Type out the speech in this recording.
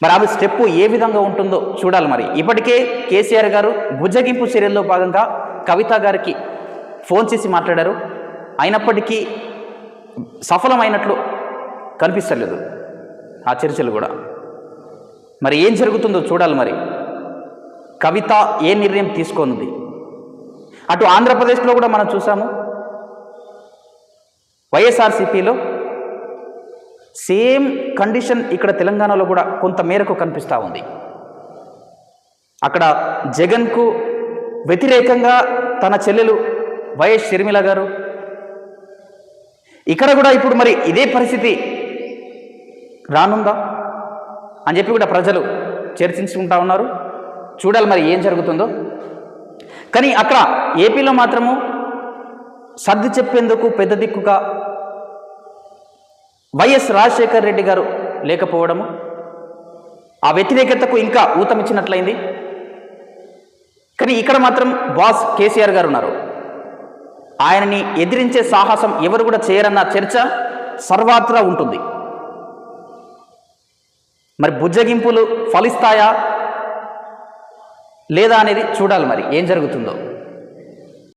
మరి ఆమె స్టెప్ ఏ విధంగా ఉంటుందో చూడాలి. మరి ఇప్పటికే కేసీఆర్ గారు బుజ్జగింపు చర్యల్లో భాగంగా కవిత గారికి ఫోన్ చేసి మాట్లాడారు. అయినప్పటికీ సఫలమైనట్లు కనిపిస్తలేదు ఆ చర్చలు కూడా. మరి ఏం జరుగుతుందో చూడాలి. మరి కవిత ఏ నిర్ణయం తీసుకొనుంది. అటు ఆంధ్రప్రదేశ్లో కూడా మనం చూసాము, వైఎస్ఆర్సీపీలో సేమ్ కండిషన్ ఇక్కడ తెలంగాణలో కూడా కొంత మేరకు కనిపిస్తూ ఉంది. అక్కడ జగన్కు వ్యతిరేకంగా తన చెల్లెలు వైఎస్ షర్మిల గారు, ఇక్కడ కూడా ఇప్పుడు మరి ఇదే పరిస్థితి రానుందా అని చెప్పి కూడా ప్రజలు చర్చించుకుంటా ఉన్నారు. చూడాలి మరి ఏం జరుగుతుందో. కానీ అక్కడ ఏపీలో మాత్రము సర్ది చెప్పేందుకు పెద్ద దిక్కుగా వైఎస్ రాజశేఖర్ రెడ్డి గారు లేకపోవడము ఆ వ్యతిరేకతకు ఇంకా ఊతమిచ్చినట్లయింది. కానీ ఇక్కడ మాత్రం బాస్ కేసీఆర్ గారు ఉన్నారు. ఆయనని ఎదిరించే సాహసం ఎవరు కూడా చేయరన్న చర్చ సర్వత్రా ఉంటుంది. మరి బుజ్జగింపులు ఫలిస్తాయా లేదా అనేది చూడాలి మరి ఏం జరుగుతుందో.